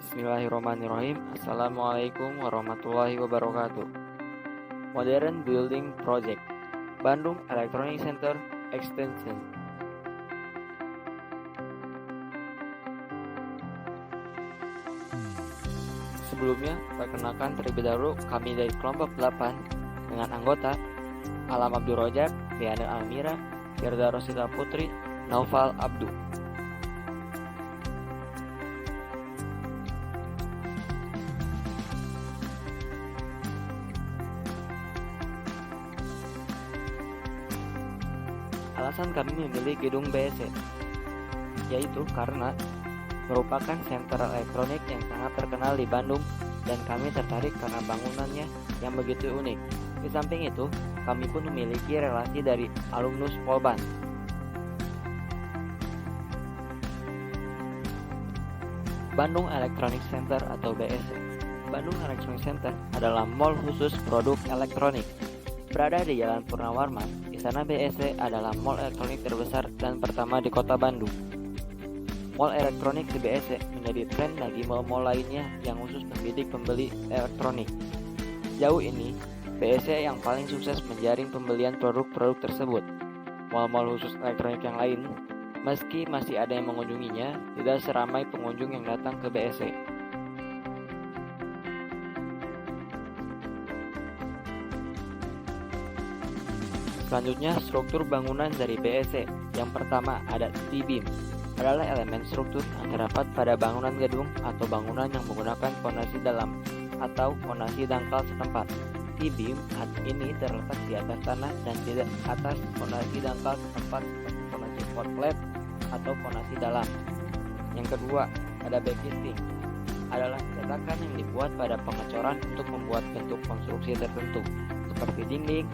Bismillahirrahmanirrahim. Assalamualaikum warahmatullahi wabarakatuh. Modern Building Project, Bandung Electronic Center Extension. Sebelumnya, perkenalkan terlebih dahulu kami dari kelompok 8 dengan anggota Alam Abdul Rojak, Riana Almira, Firda Rosita Putri, Naufal Abdu. Alasan kami memilih gedung BSC, yaitu karena merupakan sentral elektronik yang sangat terkenal di Bandung dan kami tertarik karena bangunannya yang begitu unik. Di samping itu, kami pun memiliki relasi dari alumnus Polban. Bandung Electronic Center atau BSC. Bandung Electronic Center adalah mall khusus produk elektronik. Berada di Jalan Purnawarman, di sana BSC adalah mall elektronik terbesar dan pertama di kota Bandung. Mall elektronik di BSC menjadi tren bagi mall-mall lainnya yang khusus membidik pembeli elektronik. Jauh ini, BSC yang paling sukses menjaring pembelian produk-produk tersebut. Mall-mall khusus elektronik yang lain, meski masih ada yang mengunjunginya, tidak seramai pengunjung yang datang ke BSC. Selanjutnya, struktur bangunan dari BSC. Yang pertama ada T-beam, adalah elemen struktur yang terdapat pada bangunan gedung atau bangunan yang menggunakan fondasi dalam atau fondasi dangkal setempat. T-beam ini terletak di atas tanah dan tidak atas fondasi dangkal setempat seperti fondasi pot flat atau fondasi dalam. Yang kedua ada backtesting, adalah cetakan yang dibuat pada pengecoran untuk membuat bentuk konstruksi tertentu seperti dinding,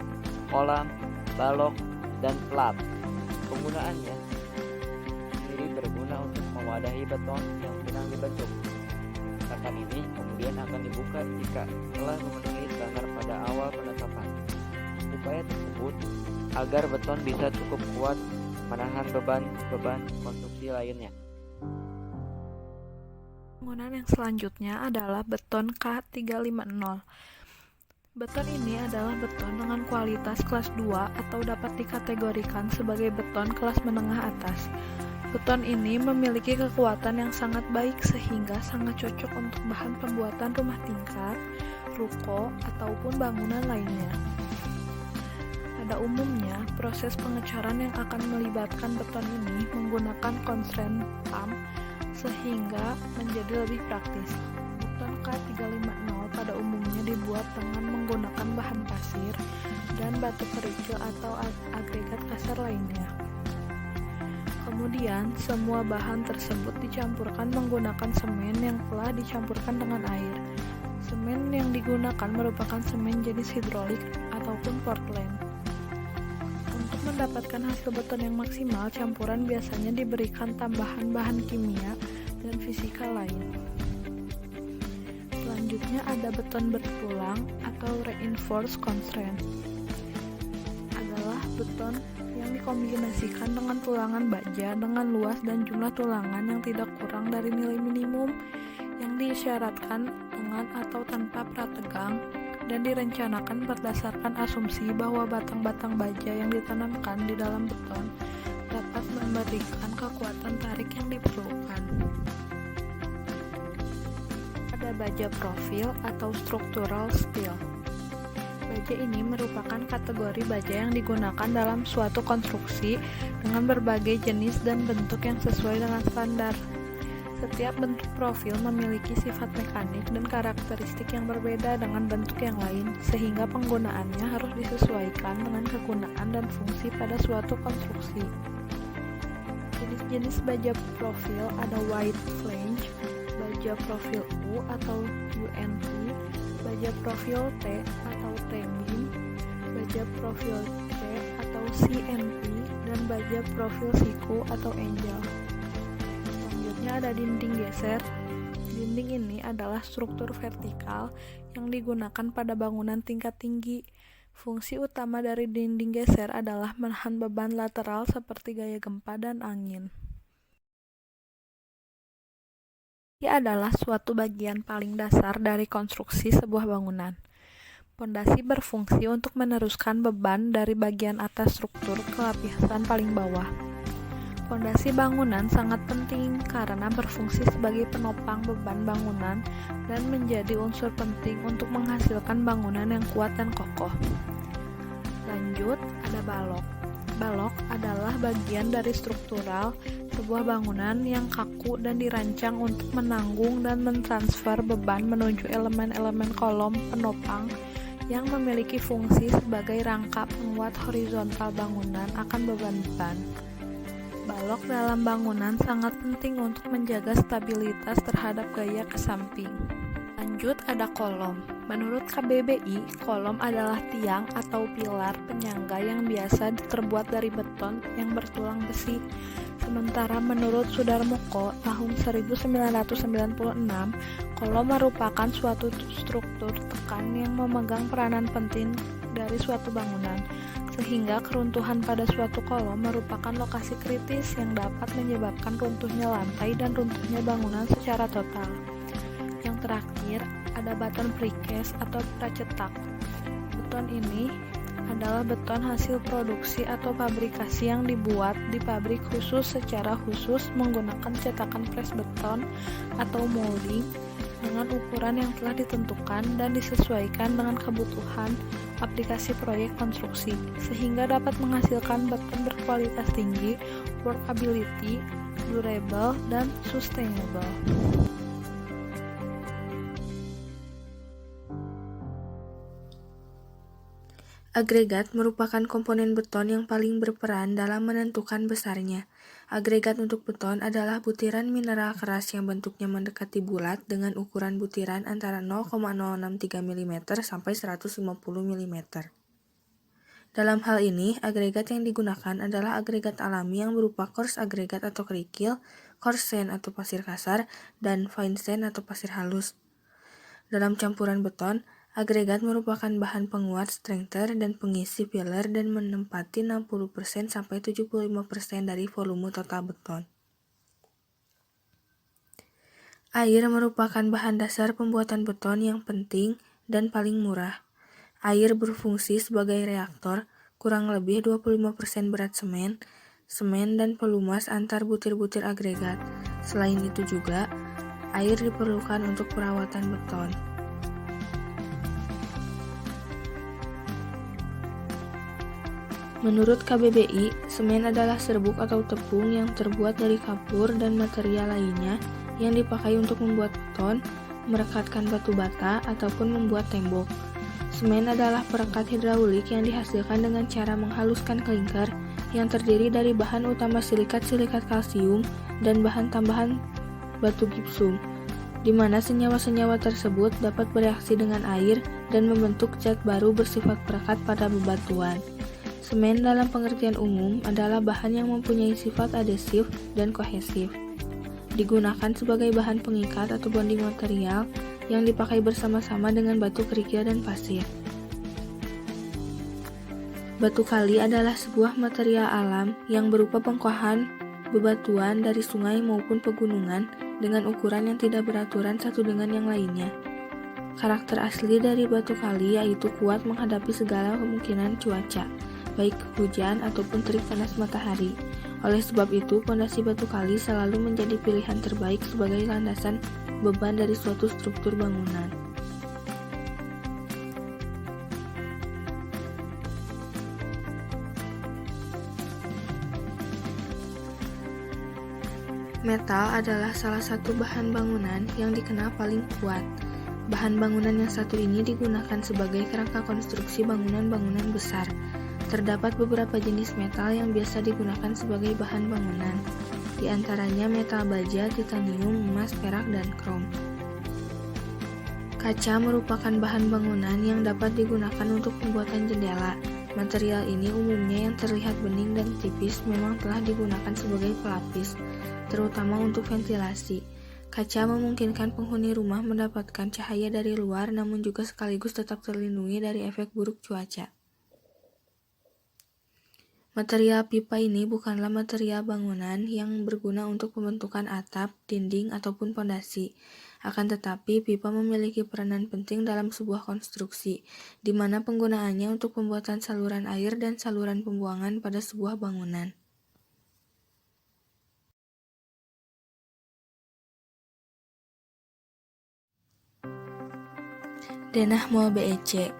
kolam, balok, dan plat. Penggunaannya sendiri berguna untuk mewadahi beton yang sedang dibentuk. Cetakan ini kemudian akan dibuka jika telah memenuhi standar pada awal penetapan. Upaya tersebut agar beton bisa cukup kuat menahan beban konstruksi lainnya. Bangunan yang selanjutnya adalah beton K350. Beton ini adalah beton dengan kualitas kelas 2 atau dapat dikategorikan sebagai beton kelas menengah atas. Beton ini memiliki kekuatan yang sangat baik sehingga sangat cocok untuk bahan pembuatan rumah tingkat, ruko, ataupun bangunan lainnya. Pada umumnya, proses pengecoran yang akan melibatkan beton ini menggunakan constraint pump sehingga menjadi lebih praktis. Beton K350 pada umumnya dibuat dengan menggunakan bahan pasir dan batu kerikil atau agregat kasar lainnya. Kemudian, semua bahan tersebut dicampurkan menggunakan semen yang telah dicampurkan dengan air. Semen yang digunakan merupakan semen jenis hidrolik ataupun Portland. Untuk mendapatkan hasil beton yang maksimal, campuran biasanya diberikan tambahan bahan kimia dan fisika lain. Selanjutnya ada beton bertulang atau reinforced constraint. Adalah beton yang dikombinasikan dengan tulangan baja dengan luas dan jumlah tulangan yang tidak kurang dari nilai minimum yang disyaratkan dengan atau tanpa prategang dan direncanakan berdasarkan asumsi bahwa batang-batang baja yang ditanamkan di dalam beton dapat memberikan kekuatan tarik yang diperlukan. Ada baja profil atau structural steel. Baja ini merupakan kategori baja yang digunakan dalam suatu konstruksi dengan berbagai jenis dan bentuk yang sesuai dengan standar. Setiap bentuk profil memiliki sifat mekanik dan karakteristik yang berbeda dengan bentuk yang lain, sehingga penggunaannya harus disesuaikan dengan kegunaan dan fungsi pada suatu konstruksi. Jenis-jenis baja profil ada wide flange, baja profil U atau UNT, baja profil T atau T-beam, baja profil C atau CNT, dan baja profil siku atau angel. Selanjutnya ada dinding geser. Dinding ini adalah struktur vertikal yang digunakan pada bangunan tingkat tinggi. Fungsi utama dari dinding geser adalah menahan beban lateral seperti gaya gempa dan angin. Ia adalah suatu bagian paling dasar dari konstruksi sebuah bangunan. Pondasi berfungsi untuk meneruskan beban dari bagian atas struktur ke lapisan paling bawah. Pondasi bangunan sangat penting karena berfungsi sebagai penopang beban bangunan dan menjadi unsur penting untuk menghasilkan bangunan yang kuat dan kokoh. Lanjut, ada balok. Balok adalah bagian dari struktural sebuah bangunan yang kaku dan dirancang untuk menanggung dan mentransfer beban menuju elemen-elemen kolom penopang yang memiliki fungsi sebagai rangka penguat horizontal bangunan akan beban-beban. Balok dalam bangunan sangat penting untuk menjaga stabilitas terhadap gaya ke samping. Lanjut, ada kolom. Menurut KBBI, kolom adalah tiang atau pilar penyangga yang biasa terbuat dari beton yang bertulang besi. Sementara menurut Sudarmoko tahun 1996, kolom merupakan suatu struktur tekan yang memegang peranan penting dari suatu bangunan, sehingga keruntuhan pada suatu kolom merupakan lokasi kritis yang dapat menyebabkan runtuhnya lantai dan runtuhnya bangunan secara total. Yang terakhir, ada beton precast atau pracetak. Beton ini adalah beton hasil produksi atau fabrikasi yang dibuat di pabrik khusus secara khusus menggunakan cetakan pres beton atau molding dengan ukuran yang telah ditentukan dan disesuaikan dengan kebutuhan aplikasi proyek konstruksi, sehingga dapat menghasilkan beton berkualitas tinggi, workability, durable, dan sustainable. Agregat merupakan komponen beton yang paling berperan dalam menentukan besarnya. Agregat untuk beton adalah butiran mineral keras yang bentuknya mendekati bulat dengan ukuran butiran antara 0,063 mm sampai 150 mm. Dalam hal ini, agregat yang digunakan adalah agregat alami yang berupa coarse agregat atau kerikil, coarse sand atau pasir kasar, dan fine sand atau pasir halus. Dalam campuran beton, agregat merupakan bahan penguat strengther dan pengisi filler dan menempati 60% sampai 75% dari volume total beton. Air merupakan bahan dasar pembuatan beton yang penting dan paling murah. Air berfungsi sebagai reaktor, kurang lebih 25% berat semen dan pelumas antar butir-butir agregat. Selain itu juga, air diperlukan untuk perawatan beton. Menurut KBBI, semen adalah serbuk atau tepung yang terbuat dari kapur dan material lainnya yang dipakai untuk membuat beton, merekatkan batu bata, ataupun membuat tembok. Semen adalah perekat hidraulik yang dihasilkan dengan cara menghaluskan klinker yang terdiri dari bahan utama silikat kalsium dan bahan tambahan batu gipsum, di mana senyawa-senyawa tersebut dapat bereaksi dengan air dan membentuk cat baru bersifat perekat pada bebatuan. Semen dalam pengertian umum adalah bahan yang mempunyai sifat adhesif dan kohesif. Digunakan sebagai bahan pengikat atau bonding material yang dipakai bersama-sama dengan batu kerikil dan pasir. Batu kali adalah sebuah material alam yang berupa pengkohan bebatuan dari sungai maupun pegunungan dengan ukuran yang tidak beraturan satu dengan yang lainnya. Karakter asli dari batu kali yaitu kuat menghadapi segala kemungkinan cuaca, baik hujan ataupun terik panas matahari. Oleh sebab itu, pondasi batu kali selalu menjadi pilihan terbaik sebagai landasan beban dari suatu struktur bangunan. Metal adalah salah satu bahan bangunan yang dikenal paling kuat. Bahan bangunan yang satu ini digunakan sebagai kerangka konstruksi bangunan-bangunan besar. Terdapat beberapa jenis metal yang biasa digunakan sebagai bahan bangunan, di antaranya metal baja, titanium, emas, perak, dan krom. Kaca merupakan bahan bangunan yang dapat digunakan untuk pembuatan jendela. Material ini umumnya yang terlihat bening dan tipis memang telah digunakan sebagai pelapis, terutama untuk ventilasi. Kaca memungkinkan penghuni rumah mendapatkan cahaya dari luar namun juga sekaligus tetap terlindungi dari efek buruk cuaca. Material pipa ini bukanlah material bangunan yang berguna untuk pembentukan atap, dinding, ataupun pondasi. Akan tetapi, pipa memiliki peranan penting dalam sebuah konstruksi, di mana penggunaannya untuk pembuatan saluran air dan saluran pembuangan pada sebuah bangunan. Denah Mall BEC.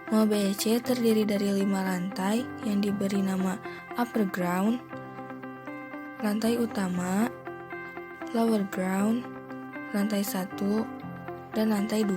Mall BEC terdiri dari 5 lantai yang diberi nama upper ground, lantai utama, lower ground, lantai 1, dan lantai 2.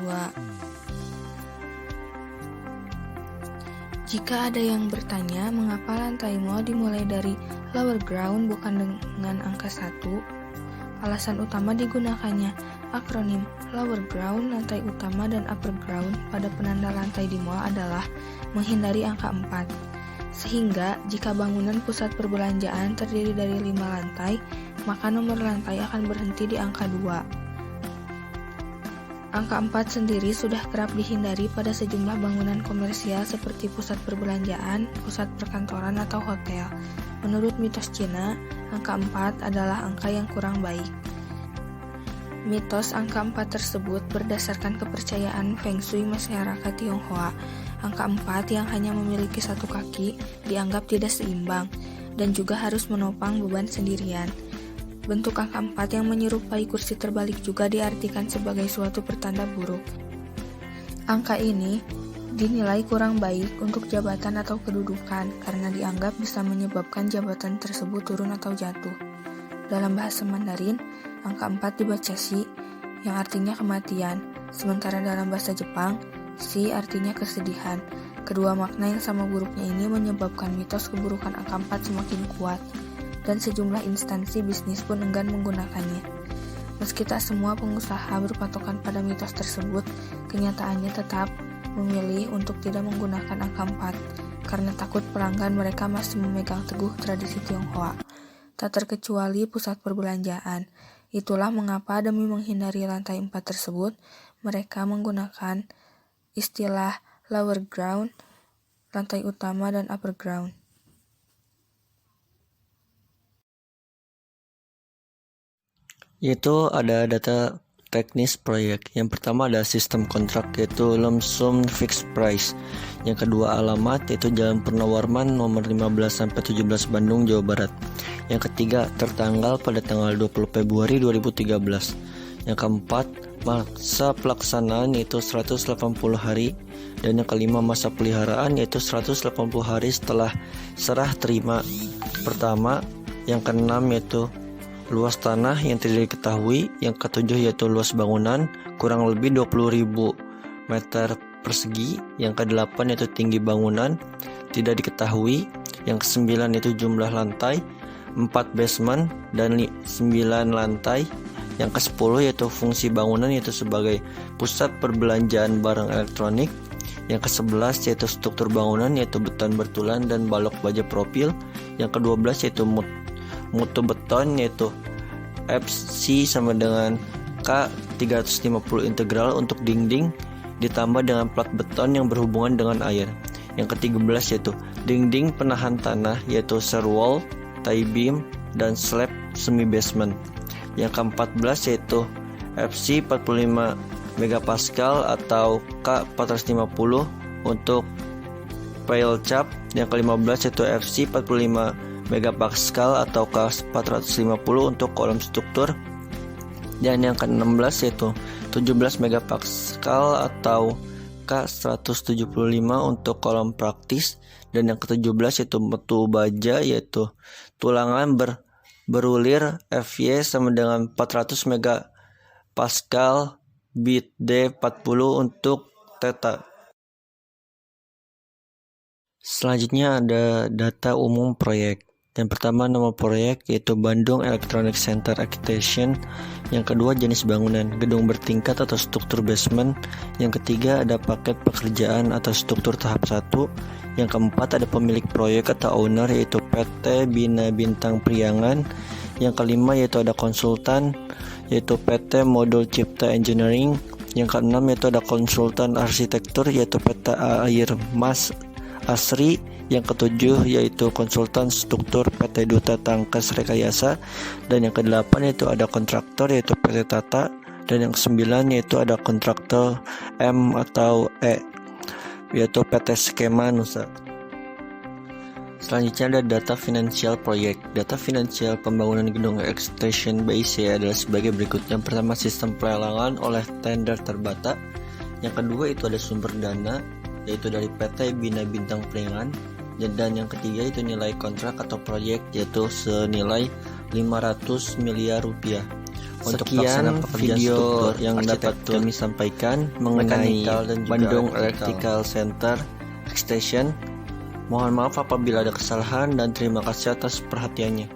Jika ada yang bertanya mengapa lantai mall dimulai dari lower ground bukan dengan angka 1, alasan utama digunakannya akronim lower ground, lantai utama, dan upper ground pada penanda lantai di mall adalah menghindari angka 4. Sehingga jika bangunan pusat perbelanjaan terdiri dari 5 lantai, maka nomor lantai akan berhenti di angka 2. Angka 4 sendiri sudah kerap dihindari pada sejumlah bangunan komersial seperti pusat perbelanjaan, pusat perkantoran, atau hotel. Menurut mitos Cina, angka 4 adalah angka yang kurang baik. Mitos angka 4 tersebut berdasarkan kepercayaan Feng Shui masyarakat Tionghoa. Angka 4 yang hanya memiliki satu kaki dianggap tidak seimbang dan juga harus menopang beban sendirian. Bentuk angka 4 yang menyerupai kursi terbalik juga diartikan sebagai suatu pertanda buruk. Angka ini dinilai kurang baik untuk jabatan atau kedudukan karena dianggap bisa menyebabkan jabatan tersebut turun atau jatuh. Dalam bahasa Mandarin, angka 4 dibaca Shi, yang artinya kematian, sementara dalam bahasa Jepang, Shi artinya kesedihan. Kedua makna yang sama buruknya ini menyebabkan mitos keburukan angka 4 semakin kuat, dan sejumlah instansi bisnis pun enggan menggunakannya. Meski tak semua pengusaha berpatokan pada mitos tersebut, kenyataannya tetap memilih untuk tidak menggunakan angka 4, karena takut pelanggan mereka masih memegang teguh tradisi Tionghoa. Tak terkecuali pusat perbelanjaan. Itulah mengapa demi menghindari lantai 4 tersebut, mereka menggunakan istilah lower ground, lantai utama, dan upper ground. Yaitu ada data teknis proyek. Yang pertama ada sistem kontrak, yaitu lump sum fixed price. Yang kedua alamat, yaitu Jalan Purnawarman nomor 15-17 Bandung, Jawa Barat. Yang ketiga tertanggal pada tanggal 20 Februari 2013. Yang keempat masa pelaksanaan, yaitu 180 hari. Dan yang kelima masa peliharaan, yaitu 180 hari setelah serah terima pertama. Yang keenam yaitu luas tanah yang tidak diketahui. Yang ketujuh yaitu luas bangunan kurang lebih 20.000 meter persegi. Yang kedelapan yaitu tinggi bangunan tidak diketahui. Yang kesembilan yaitu jumlah lantai 4 basement dan 9 lantai. Yang ke-10 yaitu fungsi bangunan, yaitu sebagai pusat perbelanjaan barang elektronik. Yang ke-11 yaitu struktur bangunan, yaitu beton bertulan dan balok baja profil. Yang ke-12 yaitu mutu beton, yaitu FC sama dengan K 350 integral untuk dinding ditambah dengan plat beton yang berhubungan dengan air. Yang ke-13 yaitu dinding penahan tanah, yaitu shear wall, tie beam, dan slab semi basement. Yang ke-14 yaitu FC 45 megapascal atau K 450 untuk pile cap. Yang ke-15 yaitu FC 45 megapascal atau K 450 untuk kolom struktur. Dan yang ke-16 yaitu 17 megapascal atau K 175 untuk kolom praktis. Dan yang ke-17 yaitu mutu baja, yaitu tulangan berulir FY sama dengan 400 megapascal bit D40 untuk theta. Selanjutnya ada data umum proyek. Yang pertama nama proyek, yaitu Bandung Electronic Center Architecture. Yang kedua jenis bangunan, gedung bertingkat atau struktur basement. Yang ketiga ada paket pekerjaan atau struktur tahap 1. Yang keempat ada pemilik proyek atau owner, yaitu PT Bina Bintang Priangan. Yang kelima yaitu ada konsultan, yaitu PT Modul Cipta Engineering. Yang keenam yaitu ada konsultan arsitektur, yaitu PT Air Mas Asri. Yang ketujuh yaitu konsultan struktur PT Duta Tangkas Rekayasa. Dan yang kedelapan yaitu ada kontraktor yaitu PT Tata. Dan yang kesembilan yaitu ada kontraktor M atau E yaitu PT Skema Nusa. Selanjutnya ada data finansial proyek. Data finansial pembangunan gedung Extension BIC adalah sebagai berikut. Yang pertama sistem pelelangan oleh tender terbata. Yang kedua itu ada sumber dana yaitu dari PT Bina Bintang Peringan. Dan yang ketiga itu nilai kontrak atau proyek yaitu senilai 500 miliar rupiah. Untuk Sekian video yang dapat kami sampaikan mengenai Bandung Electrical Center Extension. Mohon maaf apabila ada kesalahan dan terima kasih atas perhatiannya.